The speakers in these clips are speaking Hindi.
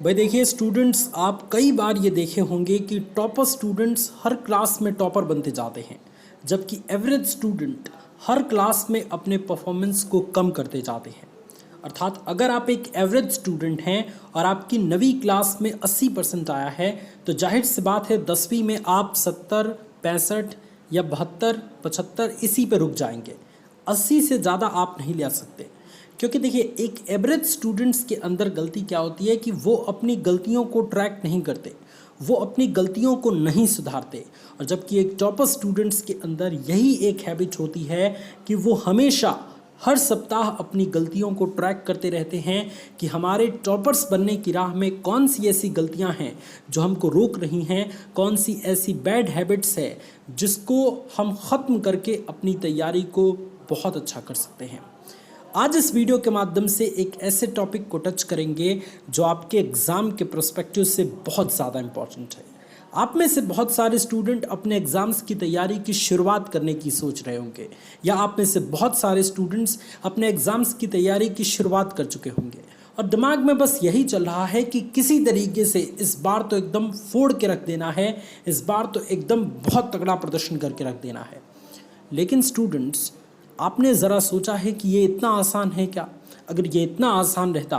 भाई देखिए स्टूडेंट्स, आप कई बार ये देखे होंगे कि टॉपर स्टूडेंट्स हर क्लास में टॉपर बनते जाते हैं, जबकि एवरेज स्टूडेंट हर क्लास में अपने परफॉर्मेंस को कम करते जाते हैं। अर्थात अगर आप एक एवरेज स्टूडेंट हैं और आपकी 9वीं क्लास में 80% आया है, तो जाहिर सी बात है 10वीं में आप 70, 65 या 72, 75 इसी पे रुक जाएंगे। 80 से ज़्यादा आप नहीं ले आ सकते, क्योंकि देखिए एक एवरेज स्टूडेंट्स के अंदर गलती क्या होती है कि वो अपनी गलतियों को ट्रैक नहीं करते, वो अपनी गलतियों को नहीं सुधारते। और जबकि एक टॉपर स्टूडेंट्स के अंदर यही एक हैबिट होती है कि वो हमेशा हर सप्ताह अपनी गलतियों को ट्रैक करते रहते हैं कि हमारे टॉपर्स बनने की राह में कौन सी ऐसी गलतियां हैं जो हमको रोक रही हैं, कौन सी ऐसी बैड हैबिट्स है जिसको हम ख़त्म करके अपनी तैयारी को बहुत अच्छा कर सकते हैं। आज इस वीडियो के माध्यम से एक ऐसे टॉपिक को टच करेंगे जो आपके एग्ज़ाम के पर्सपेक्टिव से बहुत ज़्यादा इम्पॉर्टेंट है। आप में से बहुत सारे स्टूडेंट अपने एग्ज़ाम्स की तैयारी की शुरुआत करने की सोच रहे होंगे, या आप में से बहुत सारे स्टूडेंट्स अपने एग्ज़ाम्स की तैयारी की शुरुआत कर चुके होंगे और दिमाग में बस यही चल रहा है कि किसी तरीके से इस बार तो एकदम फोड़ के रख देना है, इस बार तो एकदम बहुत तगड़ा प्रदर्शन करके रख देना है। लेकिन स्टूडेंट्स, आपने ज़रा सोचा है कि ये इतना आसान है क्या? अगर ये इतना आसान रहता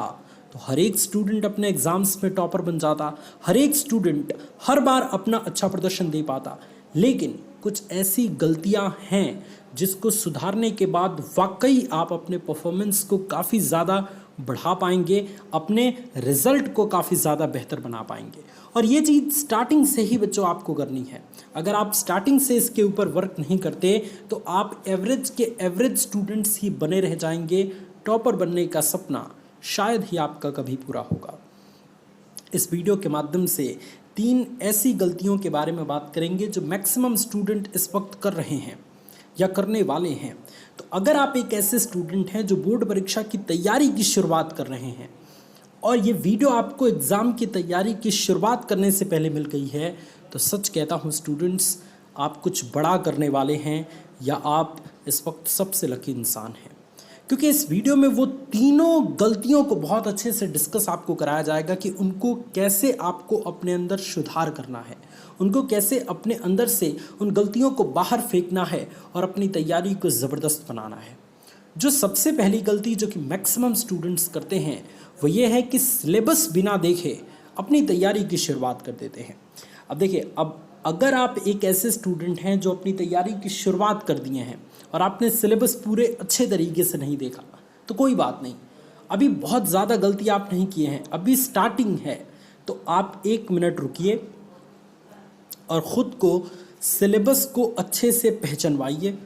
तो हर एक स्टूडेंट अपने एग्ज़ाम्स में टॉपर बन जाता, हर एक स्टूडेंट हर बार अपना अच्छा प्रदर्शन दे पाता। लेकिन कुछ ऐसी गलतियां हैं जिसको सुधारने के बाद वाकई आप अपने परफॉर्मेंस को काफ़ी ज़्यादा बढ़ा पाएंगे, अपने रिज़ल्ट को काफ़ी ज़्यादा बेहतर बना पाएंगे। और ये चीज़ स्टार्टिंग से ही बच्चों आपको करनी है। अगर आप स्टार्टिंग से इसके ऊपर वर्क नहीं करते तो आप एवरेज के एवरेज स्टूडेंट्स ही बने रह जाएंगे। टॉपर बनने का सपना शायद ही आपका कभी पूरा होगा। इस वीडियो के माध्यम से 3 ऐसी गलतियों के बारे में बात करेंगे जो मैक्सिमम स्टूडेंट इस वक्त कर रहे हैं या करने वाले हैं। तो अगर आप एक ऐसे स्टूडेंट हैं जो बोर्ड परीक्षा की तैयारी की शुरुआत कर रहे हैं और ये वीडियो आपको एग्ज़ाम की तैयारी की शुरुआत करने से पहले मिल गई है, तो सच कहता हूँ स्टूडेंट्स, आप कुछ बड़ा करने वाले हैं या आप इस वक्त सबसे लकी इंसान हैं। क्योंकि इस वीडियो में वो तीनों गलतियों को बहुत अच्छे से डिस्कस आपको कराया जाएगा कि उनको कैसे आपको अपने अंदर सुधार करना है, उनको कैसे अपने अंदर से उन गलतियों को बाहर फेंकना है और अपनी तैयारी को ज़बरदस्त बनाना है। जो सबसे पहली गलती जो कि मैक्सिमम स्टूडेंट्स करते हैं वो ये है कि सिलेबस बिना देखे अपनी तैयारी की शुरुआत कर देते हैं। अब देखिए, अब अगर आप एक ऐसे स्टूडेंट हैं जो अपनी तैयारी की शुरुआत कर दिए हैं और आपने सिलेबस पूरे अच्छे तरीके से नहीं देखा, तो कोई बात नहीं, अभी बहुत ज़्यादा गलती आप नहीं किए हैं, अभी स्टार्टिंग है। तो आप 1 मिनट रुकिए और ख़ुद को सिलेबस को अच्छे से पहचानवाइए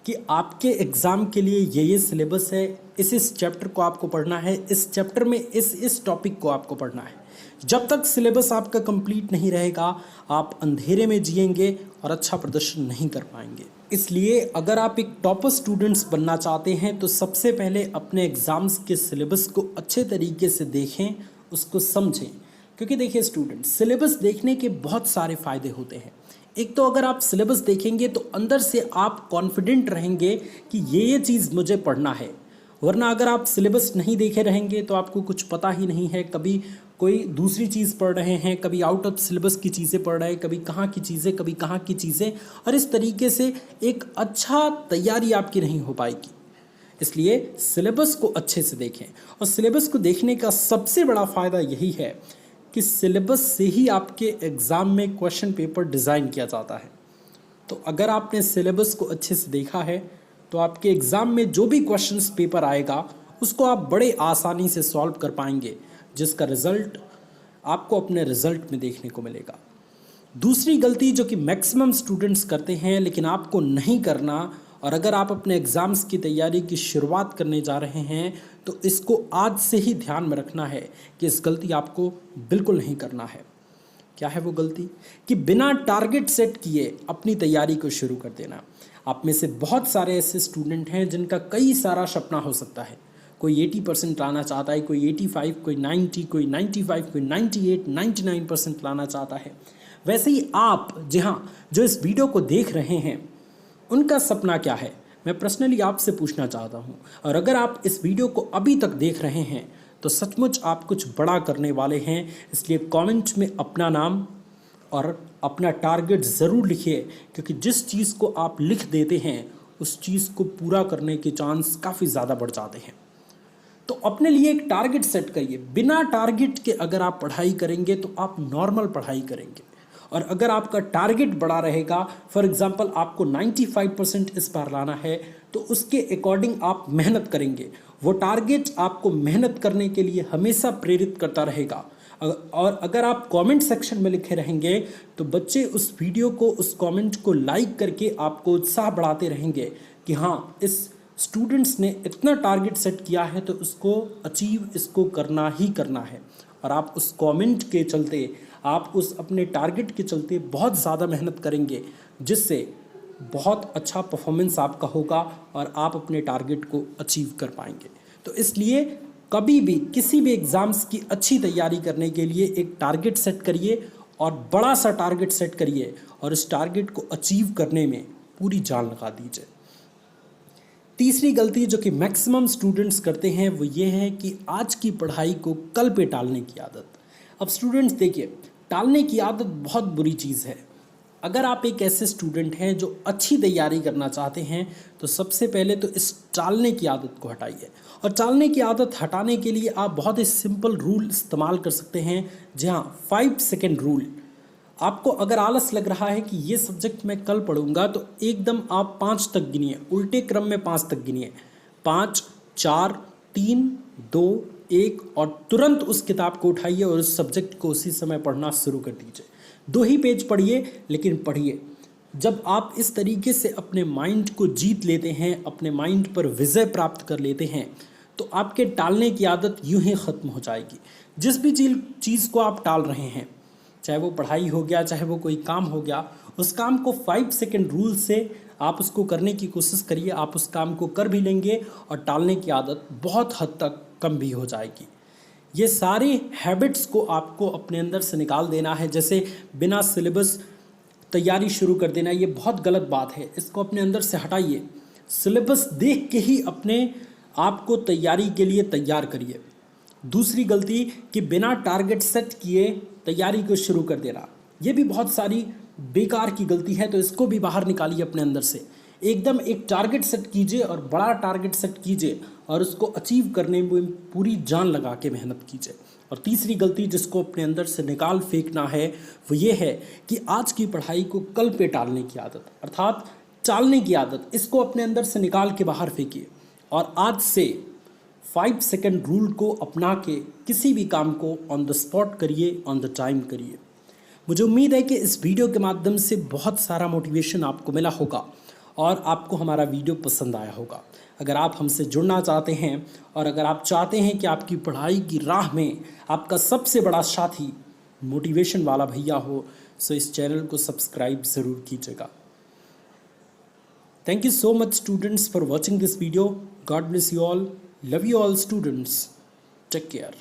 कि आपके एग्ज़ाम के लिए ये सिलेबस है, इस चैप्टर को आपको पढ़ना है, इस चैप्टर में इस टॉपिक को आपको पढ़ना है। जब तक सिलेबस आपका कंप्लीट नहीं रहेगा, आप अंधेरे में जिएंगे और अच्छा प्रदर्शन नहीं कर पाएंगे। इसलिए अगर आप एक टॉपर स्टूडेंट्स बनना चाहते हैं तो सबसे पहले अपने एग्ज़ाम्स के सिलेबस को अच्छे तरीके से देखें, उसको समझें। क्योंकि देखिए स्टूडेंट्स, सिलेबस देखने के बहुत सारे फ़ायदे होते हैं। एक तो अगर आप सिलेबस देखेंगे तो अंदर से आप कॉन्फिडेंट रहेंगे कि ये चीज़ मुझे पढ़ना है। वरना अगर आप सिलेबस नहीं देखे रहेंगे तो आपको कुछ पता ही नहीं है, कभी कोई दूसरी चीज़ पढ़ रहे हैं, कभी आउट ऑफ सिलेबस की चीज़ें पढ़ रहे हैं, कभी कहाँ की चीज़ें, कभी कहाँ की चीज़ें, और इस तरीके से एक अच्छा तैयारी आपकी नहीं हो पाएगी। इसलिए सिलेबस को अच्छे से देखें। और सिलेबस को देखने का सबसे बड़ा फ़ायदा यही है कि सिलेबस से ही आपके एग्ज़ाम में क्वेश्चन पेपर डिज़ाइन किया जाता है। तो अगर आपने सिलेबस को अच्छे से देखा है तो आपके एग्ज़ाम में जो भी क्वेश्चंस पेपर आएगा उसको आप बड़े आसानी से सॉल्व कर पाएंगे, जिसका रिज़ल्ट आपको अपने रिज़ल्ट में देखने को मिलेगा। दूसरी गलती जो कि मैक्सिमम स्टूडेंट्स करते हैं लेकिन आपको नहीं करना, और अगर आप अपने एग्ज़ाम्स की तैयारी की शुरुआत करने जा रहे हैं तो इसको आज से ही ध्यान में रखना है कि इस गलती आपको बिल्कुल नहीं करना है। क्या है वो गलती? कि बिना टारगेट सेट किए अपनी तैयारी को शुरू कर देना। आप में से बहुत सारे ऐसे स्टूडेंट हैं जिनका कई सारा सपना हो सकता है। कोई 80% लाना चाहता है, कोई 85, कोई 90, कोई 95, कोई 98, 99% लाना चाहता है। वैसे ही आप जो इस वीडियो को देख रहे हैं, उनका सपना क्या है, मैं पर्सनली आपसे पूछना चाहता हूँ। और अगर आप इस वीडियो को अभी तक देख रहे हैं तो सचमुच आप कुछ बड़ा करने वाले हैं। इसलिए कमेंट में अपना नाम और अपना टारगेट ज़रूर लिखिए, क्योंकि जिस चीज़ को आप लिख देते हैं उस चीज़ को पूरा करने के चांस काफ़ी ज़्यादा बढ़ जाते हैं। तो अपने लिए एक टारगेट सेट करिए। बिना टारगेट के अगर आप पढ़ाई करेंगे तो आप नॉर्मल पढ़ाई करेंगे, और अगर आपका टारगेट बड़ा रहेगा, फॉर एग्जांपल आपको 95% इस बार लाना है, तो उसके अकॉर्डिंग आप मेहनत करेंगे। वो टारगेट आपको मेहनत करने के लिए हमेशा प्रेरित करता रहेगा। और अगर आप कमेंट सेक्शन में लिखे रहेंगे तो बच्चे उस वीडियो को, उस कमेंट को लाइक करके आपको उत्साह बढ़ाते रहेंगे कि हाँ, इस स्टूडेंट्स ने इतना टारगेट सेट किया है तो उसको अचीव, इसको करना ही करना है। और आप उस कमेंट के चलते, आप उस अपने टारगेट के चलते बहुत ज़्यादा मेहनत करेंगे, जिससे बहुत अच्छा परफॉर्मेंस आपका होगा और आप अपने टारगेट को अचीव कर पाएंगे। तो इसलिए कभी भी किसी भी एग्ज़ाम्स की अच्छी तैयारी करने के लिए एक टारगेट सेट करिए, और बड़ा सा टारगेट सेट करिए, और इस टारगेट को अचीव करने में पूरी जान लगा दीजिए। तीसरी गलती जो कि मैक्सिमम स्टूडेंट्स करते हैं वो ये है कि आज की पढ़ाई को कल पे टालने की आदत। अब स्टूडेंट्स देखिए, टालने की आदत बहुत बुरी चीज़ है। अगर आप एक ऐसे स्टूडेंट हैं जो अच्छी तैयारी करना चाहते हैं तो सबसे पहले तो इस टालने की आदत को हटाइए। और टालने की आदत हटाने के लिए आप बहुत ही सिंपल रूल इस्तेमाल कर सकते हैं, जहाँ 5 सेकेंड रूल। आपको अगर आलस लग रहा है कि ये सब्जेक्ट मैं कल पढ़ूंगा, तो एकदम आप 5 तक गिनिए, उल्टे क्रम में 5 तक गिनिए। 5, 4, 3, 2, 1, और तुरंत उस किताब को उठाइए और उस सब्जेक्ट को उसी समय पढ़ना शुरू कर दीजिए। 2 ही पेज पढ़िए, लेकिन पढ़िए। जब आप इस तरीके से अपने माइंड को जीत लेते हैं, अपने माइंड पर विजय प्राप्त कर लेते हैं, तो आपके टालने की आदत यूं ही ख़त्म हो जाएगी। जिस भी चीज़ को आप टाल रहे हैं, चाहे वो पढ़ाई हो गया, चाहे वो कोई काम हो गया, उस काम को 5 सेकेंड रूल से आप उसको करने की कोशिश करिए। आप उस काम को कर भी लेंगे और टालने की आदत बहुत हद तक कम भी हो जाएगी। ये सारे हैबिट्स को आपको अपने अंदर से निकाल देना है। जैसे बिना सिलेबस तैयारी शुरू कर देना, ये बहुत गलत बात है, इसको अपने अंदर से हटाइए। सिलेबस देख के ही अपने आप को तैयारी के लिए तैयार करिए। दूसरी गलती कि बिना टारगेट सेट किए तैयारी को शुरू कर देना, ये भी बहुत सारी बेकार की गलती है, तो इसको भी बाहर निकालिए अपने अंदर से। एकदम एक टारगेट सेट कीजिए और बड़ा टारगेट सेट कीजिए और उसको अचीव करने में पूरी जान लगा के मेहनत कीजिए। और तीसरी गलती जिसको अपने अंदर से निकाल फेंकना है वो ये है कि आज की पढ़ाई को कल पे टालने की आदत, अर्थात टालने की आदत, इसको अपने अंदर से निकाल के बाहर फेंकिए और आज से 5 सेकेंड रूल को अपना के किसी भी काम को ऑन द स्पॉट करिए, ऑन द टाइम करिए। मुझे उम्मीद है कि इस वीडियो के माध्यम से बहुत सारा मोटिवेशन आपको मिला होगा और आपको हमारा वीडियो पसंद आया होगा। अगर आप हमसे जुड़ना चाहते हैं और अगर आप चाहते हैं कि आपकी पढ़ाई की राह में आपका सबसे बड़ा साथी मोटिवेशन वाला भैया हो, सो इस चैनल को सब्सक्राइब ज़रूर कीजिएगा। Thank you so much students for watching this video. God bless you all. Love you all students. Take care.